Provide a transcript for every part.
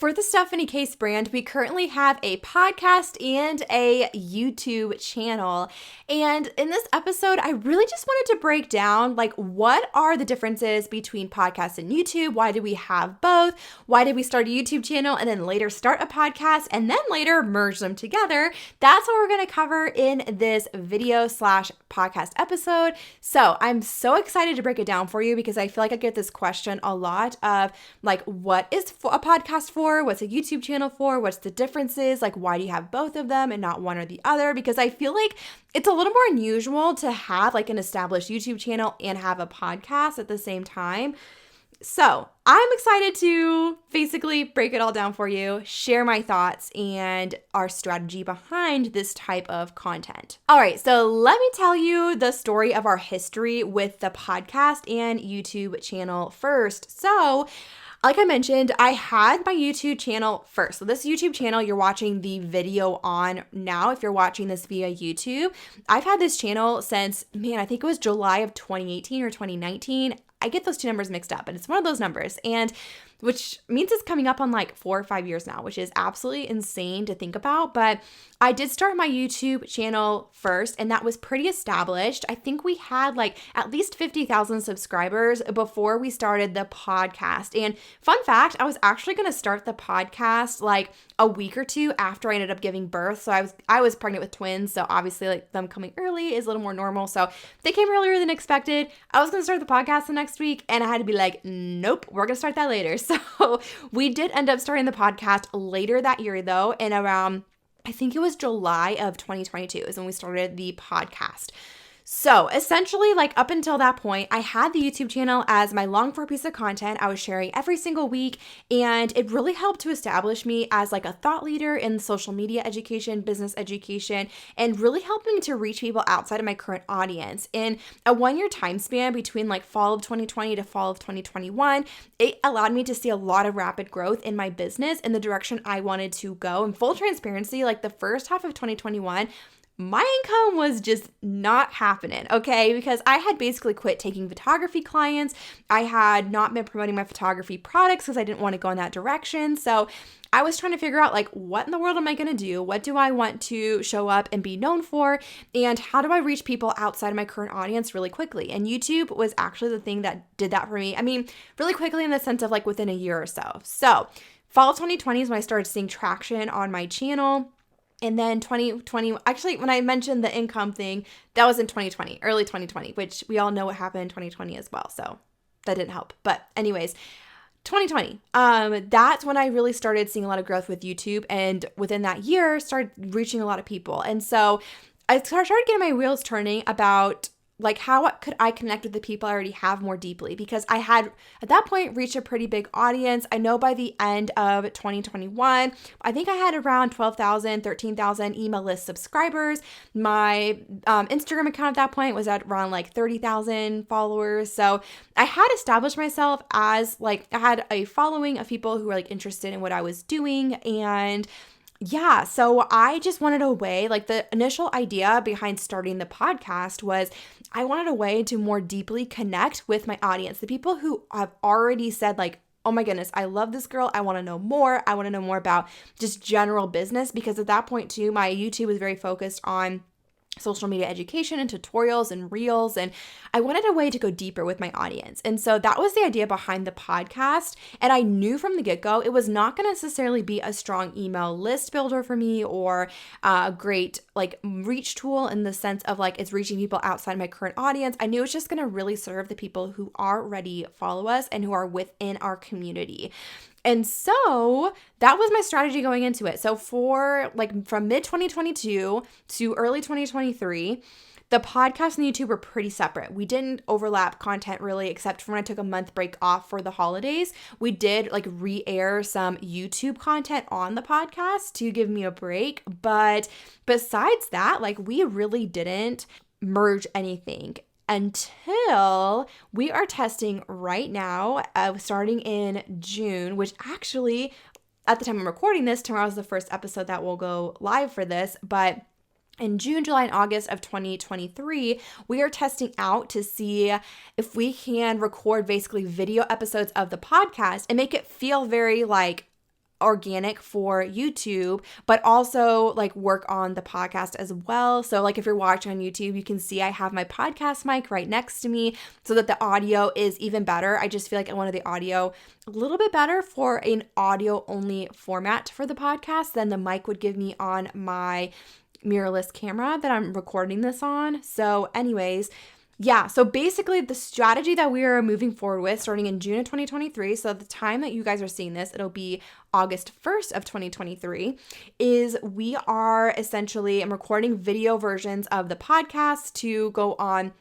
For the Stephanie Case brand, we currently have a podcast and a YouTube channel. And in this episode, I really just wanted to break down what are the differences between podcasts and YouTube? Why do we have both? Why did we start a YouTube channel and then later start a podcast and then later merge them together? That's what we're going to cover in this video/podcast episode. So I'm so excited to break it down for you because I feel like I get this question a lot of what is a podcast for? What's a YouTube channel for? What's the differences? Why do you have both of them and not one or the other? Because I feel like it's a little more unusual to have an established YouTube channel and have a podcast at the same time. So I'm excited to basically break it all down for you, share my thoughts and our strategy behind this type of content. All right, so let me tell you the story of our history with the podcast and YouTube channel first. So like I mentioned, I had my YouTube channel first. So this YouTube channel you're watching the video on now, if you're watching this via YouTube, I've had this channel since, I think it was July of 2018 or 2019. I get those two numbers mixed up, but it's one of those numbers. And which means it's coming up on 4 or 5 years now, which is absolutely insane to think about. But I did start my YouTube channel first, and that was pretty established. I think we had at least 50,000 subscribers before we started the podcast. And fun fact, I was actually going to start the podcast a week or two after I ended up giving birth. So I was pregnant with twins, so obviously them coming early is a little more normal. So they came earlier than expected. I was going to start the podcast the next week, and I had to be nope, we're going to start that later. So we did end up starting the podcast later that year though, and around, I think it was July of 2022 is when we started the podcast. So essentially, up until that point, I had the YouTube channel as my long form piece of content I was sharing every single week, and it really helped to establish me as a thought leader in social media education, business education, and really helping to reach people outside of my current audience. In a 1-year time span between fall of 2020 to fall of 2021, it allowed me to see a lot of rapid growth in my business in the direction I wanted to go. In full transparency, the first half of 2021, my income was just not happening, okay? Because I had basically quit taking photography clients. I had not been promoting my photography products because I didn't want to go in that direction. So I was trying to figure out what in the world am I going to do? What do I want to show up and be known for? And how do I reach people outside of my current audience really quickly? And YouTube was actually the thing that did that for me. Really quickly in the sense of within a year or so. So fall of 2020 is when I started seeing traction on my channel. And then 2020, actually, when I mentioned the income thing, that was in 2020, early 2020, which we all know what happened in 2020 as well. So that didn't help. But anyways, 2020, that's when I really started seeing a lot of growth with YouTube. And within that year, started reaching a lot of people. And so I started getting my wheels turning about how could I connect with the people I already have more deeply? Because I had, at that point, reached a pretty big audience. I know by the end of 2021, I think I had around 12,000, 13,000 email list subscribers. My Instagram account at that point was at around 30,000 followers. So I had established myself as I had a following of people who were interested in what I was doing. And yeah, so I just wanted a way, the initial idea behind starting the podcast was I wanted a way to more deeply connect with my audience, the people who have already said oh my goodness, I love this girl. I want to know more. I want to know more about just general business, because at that point too, my YouTube was very focused on social media education and tutorials and reels, and I wanted a way to go deeper with my audience. And so that was the idea behind the podcast. And I knew from the get-go it was not going to necessarily be a strong email list builder for me or a great reach tool in the sense of it's reaching people outside my current audience. I knew it's just going to really serve the people who already follow us and who are within our community. And so that was my strategy going into it. So for from mid 2022 to early 2023, the podcast and YouTube were pretty separate. We didn't overlap content really, except for when I took a month break off for the holidays. We did re-air some YouTube content on the podcast to give me a break. But besides that, we really didn't merge anything until we are testing right now, starting in June, which actually, at the time I'm recording this, tomorrow's the first episode that will go live for this, but in June, July, and August of 2023, we are testing out to see if we can record basically video episodes of the podcast and make it feel very organic for YouTube, but also like work on the podcast as well. So like if you're watching on YouTube, you can see I have my podcast mic right next to me so that the audio is even better. I just feel like I wanted the audio a little bit better for an audio only format for the podcast than the mic would give me on my mirrorless camera that I'm recording this on. So anyways, yeah, so basically the strategy that we are moving forward with starting in June of 2023, so at the time that you guys are seeing this, it'll be August 1st of 2023, is we are essentially, I'm recording video versions of the podcast to go on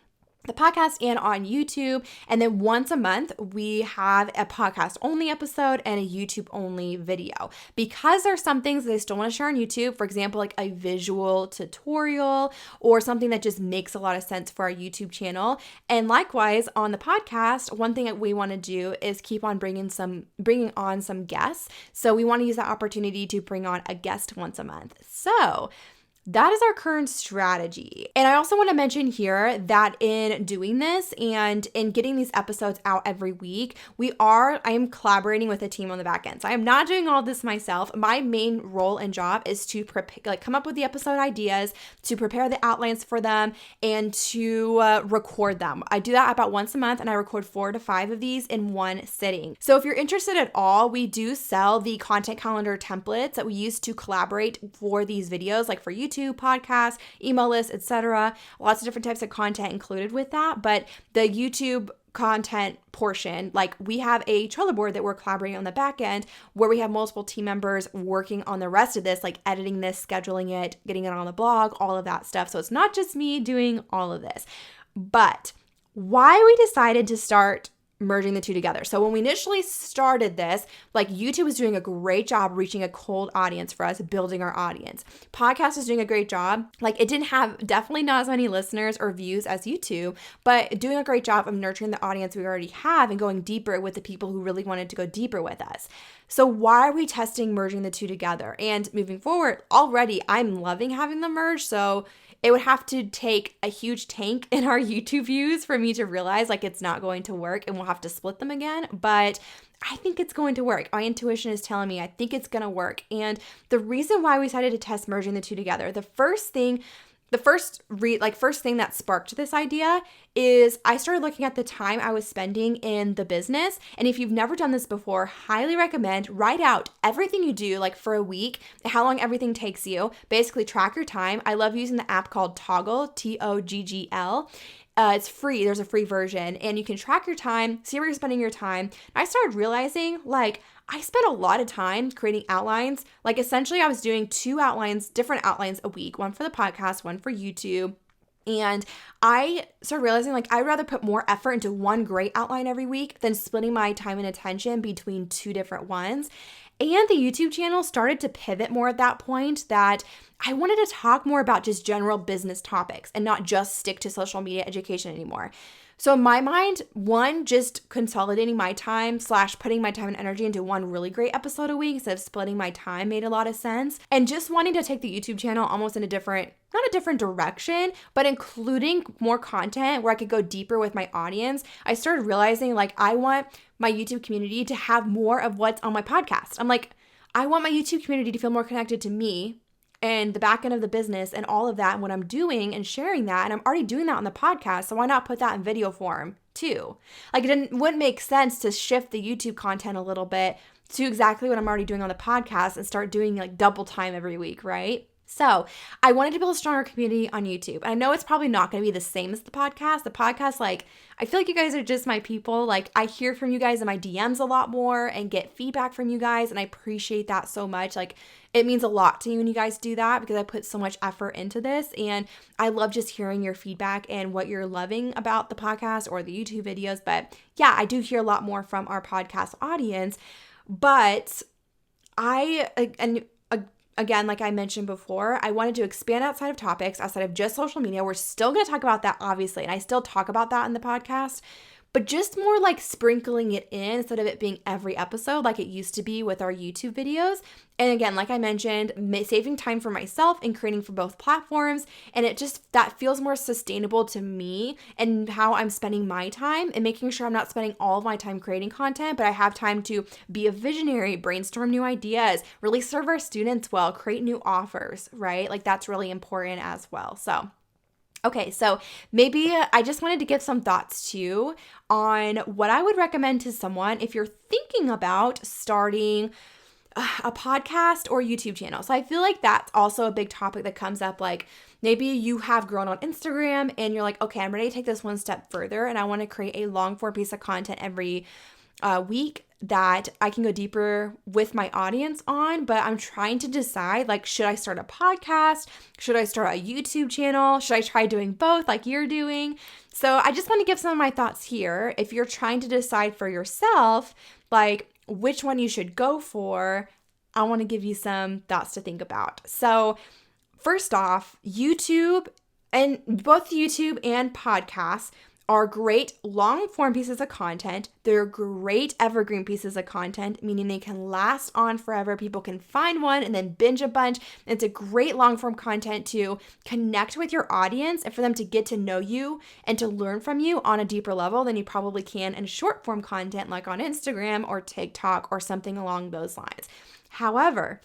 the podcast and on YouTube. And then once a month, we have a podcast only episode and a YouTube only video. Because there's some things that I still want to share on YouTube, for example, like a visual tutorial or something that just makes a lot of sense for our YouTube channel. And likewise on the podcast, one thing that we want to do is keep on bringing on some guests. So we want to use that opportunity to bring on a guest once a month. So that is our current strategy. And I also want to mention here that in doing this and in getting these episodes out every week, I am collaborating with a team on the back end. So I am not doing all this myself. My main role and job is to come up with the episode ideas, to prepare the outlines for them, and to record them. I do that about once a month, and I record 4 to 5 of these in one sitting. So if you're interested at all, we do sell the content calendar templates that we use to collaborate for these videos, like for YouTube, podcasts, email lists, etc. Lots of different types of content included with that. But the YouTube content portion, like we have a Trello board that we're collaborating on the back end where we have multiple team members working on the rest of this, like editing this, scheduling it, getting it on the blog, all of that stuff. So it's not just me doing all of this. But why we decided to start merging the two together. So when we initially started this, like YouTube was doing a great job reaching a cold audience for us, building our audience. Podcast is doing a great job. Like it didn't have definitely not as many listeners or views as YouTube, but doing a great job of nurturing the audience we already have and going deeper with the people who really wanted to go deeper with us. So why are we testing merging the two together? And moving forward, already I'm loving having them merge. So it would have to take a huge tank in our YouTube views for me to realize like it's not going to work and we'll have to split them again. But I think it's going to work. My intuition is telling me I think it's going to work. And the reason why we decided to test merging the two together, the first thing that sparked this idea is I started looking at the time I was spending in the business. And if you've never done this before, highly recommend write out everything you do like for a week, how long everything takes you, basically track your time. I love using the app called Toggl, Toggl. It's free. There's a free version and you can track your time, see where you're spending your time. And I started realizing like I spent a lot of time creating outlines. Like essentially I was doing 2 outlines, different outlines a week, one for the podcast, one for YouTube. And I started realizing like I'd rather put more effort into one great outline every week than splitting my time and attention between 2 different ones. And the YouTube channel started to pivot more at that point that I wanted to talk more about just general business topics and not just stick to social media education anymore. So in my mind, one, just consolidating my time / putting my time and energy into one really great episode a week instead of splitting my time made a lot of sense. And just wanting to take the YouTube channel almost in not a different direction, but including more content where I could go deeper with my audience. I started realizing like I want my YouTube community to have more of what's on my podcast. I'm like, I want my YouTube community to feel more connected to me and the back end of the business and all of that and what I'm doing and sharing that. And I'm already doing that on the podcast. So why not put that in video form too? Like wouldn't make sense to shift the YouTube content a little bit to exactly what I'm already doing on the podcast and start doing like double time every week, right? So I wanted to build a stronger community on YouTube. And I know it's probably not going to be the same as the podcast. The podcast, like, I feel like you guys are just my people. Like, I hear from you guys in my DMs a lot more and get feedback from you guys. And I appreciate that so much. Like, it means a lot to me when you guys do that because I put so much effort into this. And I love just hearing your feedback and what you're loving about the podcast or the YouTube videos. But yeah, I do hear a lot more from our podcast audience. But again, like I mentioned before, I wanted to expand outside of topics, outside of just social media. We're still going to talk about that, obviously, and I still talk about that in the podcast. but just more like sprinkling it in instead of it being every episode like it used to be with our YouTube videos. And again, like I mentioned, saving time for myself and creating for both platforms. And it just, that feels more sustainable to me and how I'm spending my time, and making sure I'm not spending all of my time creating content, but I have time to be a visionary, brainstorm new ideas, really serve our students well, create new offers, right? Like that's really important as well. So okay, so maybe I just wanted to give some thoughts too on what I would recommend to someone if you're thinking about starting a podcast or YouTube channel. So I feel like that's also a big topic that comes up. Like maybe you have grown on Instagram and you're like, okay, I'm ready to take this one step further and I want to create a long form piece of content every week that I can go deeper with my audience on, but I'm trying to decide, like, should I start a podcast? Should I start a YouTube channel? Should I try doing both like you're doing? So I just want to give some of my thoughts here. If you're trying to decide for yourself, like which one you should go for, I want to give you some thoughts to think about. So first off, YouTube and both YouTube and podcasts are great long form pieces of content. They're great evergreen pieces of content, meaning they can last on forever. People can find one and then binge a bunch. It's a great long form content to connect with your audience and for them to get to know you and to learn from you on a deeper level than you probably can in short form content like on Instagram or TikTok or something along those lines. However,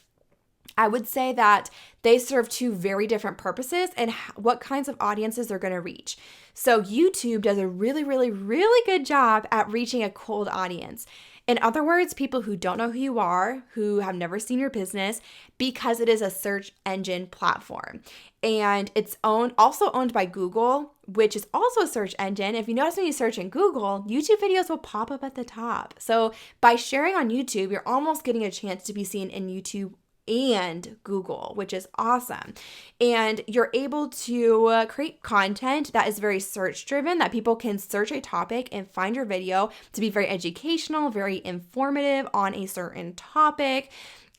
I would say that they serve two very different purposes and what kinds of audiences they're going to reach. So YouTube does a really, really, really good job at reaching a cold audience. In other words, people who don't know who you are, who have never seen your business, because it is a search engine platform. And it's also owned by Google, which is also a search engine. If you notice when you search in Google, YouTube videos will pop up at the top. So by sharing on YouTube, you're almost getting a chance to be seen in YouTube and Google, which is awesome. And you're able to create content that is very search driven, that people can search a topic and find your video to be very educational, very informative on a certain topic.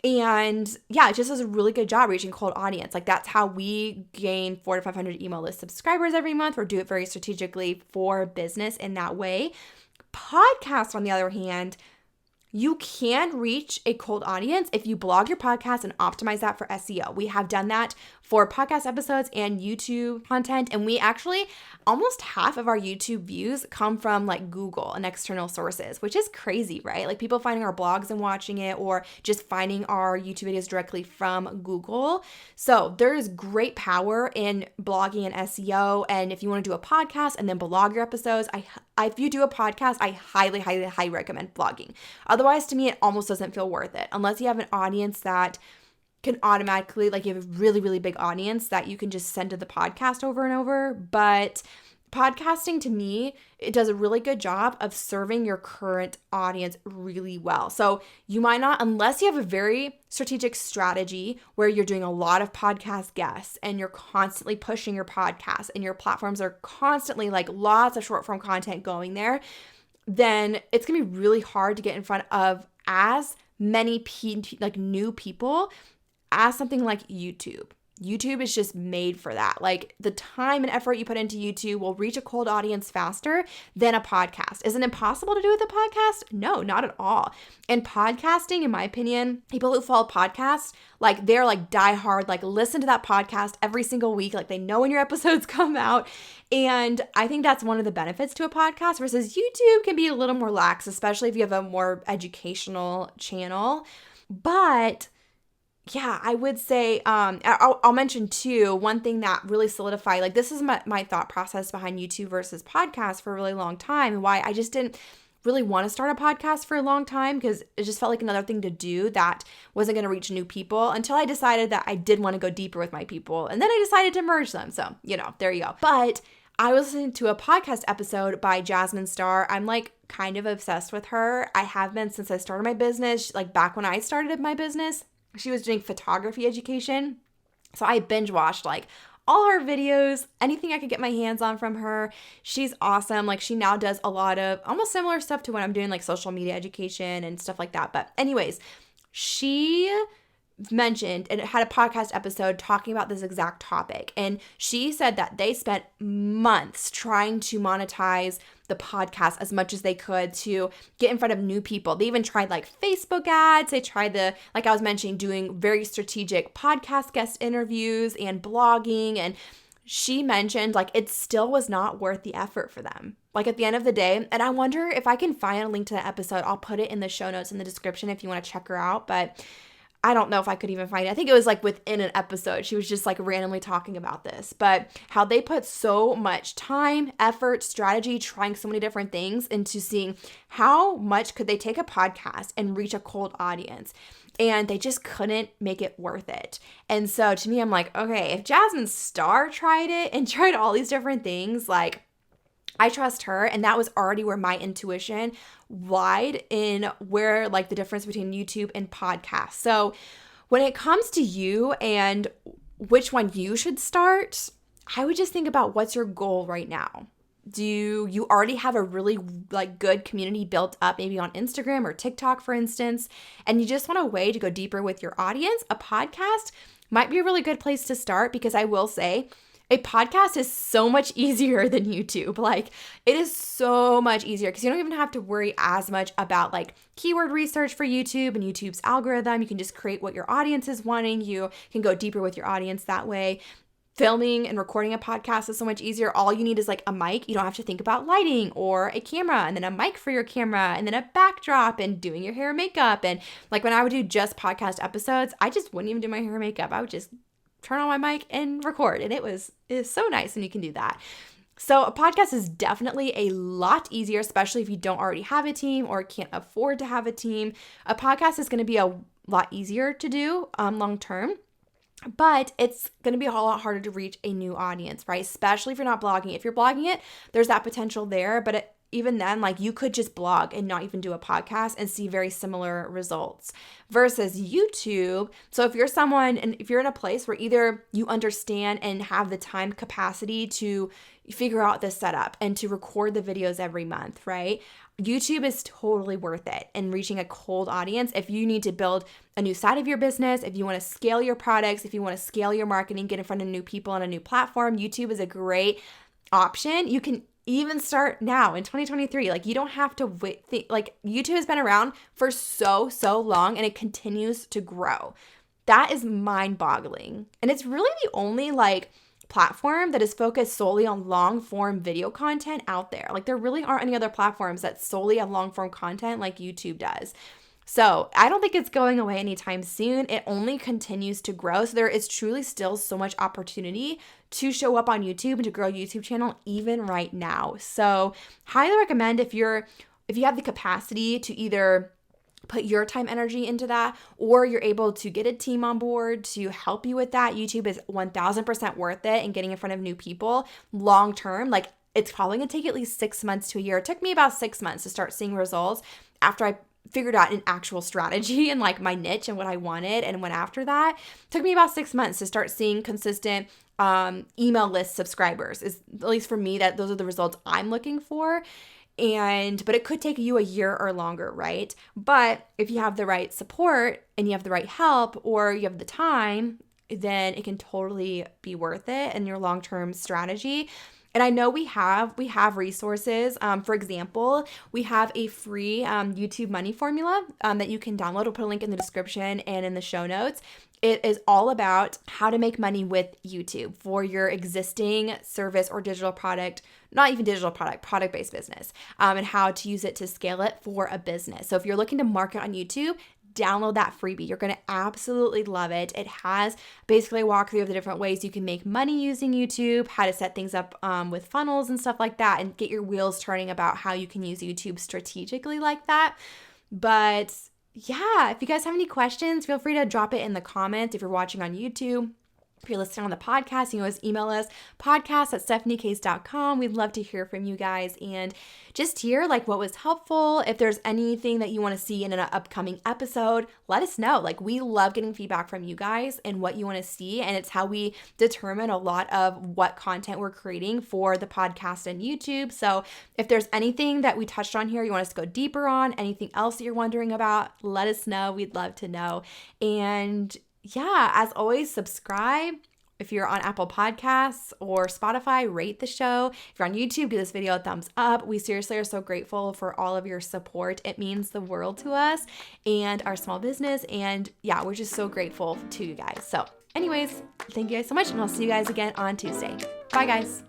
And yeah, it just does a really good job reaching cold audience. Like that's how we gain 400 to 500 email list subscribers every month, or do it very strategically for business in that way. Podcasts, on the other hand, you can reach a cold audience if you blog your podcast and optimize that for SEO. We have done that for podcast episodes and YouTube content, and we actually, almost half of our YouTube views come from like Google and external sources, which is crazy, right? Like people finding our blogs and watching it, or just finding our YouTube videos directly from Google. So there is great power in blogging and SEO. And if you want to do a podcast and then blog your episodes, if you do a podcast, I highly, highly, highly recommend blogging. Otherwise, to me, it almost doesn't feel worth it unless you have an audience that can automatically, like you have a really, really big audience that you can just send to the podcast over and over. But podcasting, to me, it does a really good job of serving your current audience really well. So you might not, unless you have a very strategic strategy where you're doing a lot of podcast guests and you're constantly pushing your podcast and your platforms are constantly like lots of short form content going there, then it's gonna be really hard to get in front of as many new people as something like YouTube. YouTube is just made for that. Like the time and effort you put into YouTube will reach a cold audience faster than a podcast. Is it impossible to do with a podcast? No, not at all. And podcasting, in my opinion, people who follow podcasts, like they're like diehard, like listen to that podcast every single week. Like they know when your episodes come out. And I think that's one of the benefits to a podcast versus YouTube can be a little more lax, especially if you have a more educational channel. But yeah, I would say, I'll mention too, one thing that really solidified, like this is my thought process behind YouTube versus podcast for a really long time, and why I just didn't really want to start a podcast for a long time, because it just felt like another thing to do that wasn't going to reach new people, until I decided that I did want to go deeper with my people. And then I decided to merge them. So, there you go. But I was listening to a podcast episode by Jasmine Star. I'm like kind of obsessed with her. I have been since I started my business, like back when I started my business. She was doing photography education. So I binge watched like all her videos, anything I could get my hands on from her. She's awesome. Like she now does a lot of almost similar stuff to what I'm doing, like social media education and stuff like that. But anyways, she mentioned and had a podcast episode talking about this exact topic. And she said that they spent months trying to monetize the podcast as much as they could to get in front of new people. They even tried like Facebook ads. They tried like I was mentioning, doing very strategic podcast guest interviews and blogging. And she mentioned like it still was not worth the effort for them. Like at the end of the day, and I wonder if I can find a link to that episode. I'll put it in the show notes in the description if you want to check her out. But I don't know if I could even find it. I think it was like within an episode. She was just like randomly talking about this, but how they put so much time, effort, strategy, trying so many different things into seeing how much could they take a podcast and reach a cold audience. And they just couldn't make it worth it. And so to me, I'm like, okay, if Jasmine Star tried it and tried all these different things, like I trust her. And that was already where my intuition lied in where like the difference between YouTube and podcasts. So when it comes to you and which one you should start, I would just think about what's your goal right now. Do you already have a really like good community built up, maybe on Instagram or TikTok, for instance, and you just want a way to go deeper with your audience? A podcast might be a really good place to start, because I will say, a podcast is so much easier than YouTube. Like it is so much easier because you don't even have to worry as much about like keyword research for YouTube and YouTube's algorithm. You can just create what your audience is wanting. You can go deeper with your audience that way. Filming and recording a podcast is so much easier. All you need is like a mic. You don't have to think about lighting or a camera, and then a mic for your camera, and then a backdrop, and doing your hair and makeup. And like when I would do just podcast episodes, I just wouldn't even do my hair and makeup. I would just turn on my mic and record. And it's so nice when you can do that. So a podcast is definitely a lot easier, especially if you don't already have a team or can't afford to have a team. A podcast is going to be a lot easier to do long term, but it's going to be a whole lot harder to reach a new audience, right? Especially if you're not blogging. If you're blogging it, there's that potential there, but even then, like you could just blog and not even do a podcast and see very similar results versus YouTube. So if you're someone, and if you're in a place where either you understand and have the time capacity to figure out this setup and to record the videos every month, right? YouTube is totally worth it in reaching a cold audience. If you need to build a new side of your business, if you want to scale your products, if you want to scale your marketing, get in front of new people on a new platform, YouTube is a great option. You can even start now in 2023. Like you don't have to wait. Like YouTube has been around for so long, and it continues to grow. That is mind-boggling. And it's really the only like platform that is focused solely on long-form video content out there. Like there really aren't any other platforms that solely have long-form content like YouTube does. So I don't think it's going away anytime soon. It only continues to grow. So there is truly still so much opportunity to show up on YouTube and to grow a YouTube channel even right now. So highly recommend if you have the capacity to either put your time energy into that, or you're able to get a team on board to help you with that. YouTube is 1000% worth it in getting in front of new people long term. Like it's probably gonna take at least 6 months to a year. It took me about 6 months to start seeing results after I figured out an actual strategy and like my niche and what I wanted and went after that. It took me about 6 months to start seeing consistent email list subscribers. Is at least for me, those are the results I'm looking for. But it could take you a year or longer, right? But if you have the right support and you have the right help, or you have the time, then it can totally be worth it in your long-term strategy. And I know we have resources. For example, we have a free YouTube money formula that you can download. I'll put a link in the description and in the show notes. It is all about how to make money with YouTube for your existing service or digital product, not even digital product-based business, and how to use it to scale it for a business. So if you're looking to market on YouTube, download that freebie. You're going to absolutely love it. It has basically a walkthrough of the different ways you can make money using YouTube, how to set things up with funnels and stuff like that, and get your wheels turning about how you can use YouTube strategically like that. But yeah, if you guys have any questions, feel free to drop it in the comments if you're watching on YouTube. If you're listening on the podcast, you can always email us, podcast@stephaniecase.com. We'd love to hear from you guys and just hear like what was helpful. If there's anything that you want to see in an upcoming episode, let us know. Like we love getting feedback from you guys and what you want to see. And it's how we determine a lot of what content we're creating for the podcast and YouTube. So if there's anything that we touched on here you want us to go deeper on, anything else that you're wondering about, let us know. We'd love to know. And yeah, as always, subscribe. If you're on Apple Podcasts or Spotify, rate the show. If you're on YouTube, give this video a thumbs up. We seriously are so grateful for all of your support. It means the world to us and our small business. And yeah, we're just so grateful to you guys. So anyways, thank you guys so much, and I'll see you guys again on Tuesday. Bye, guys.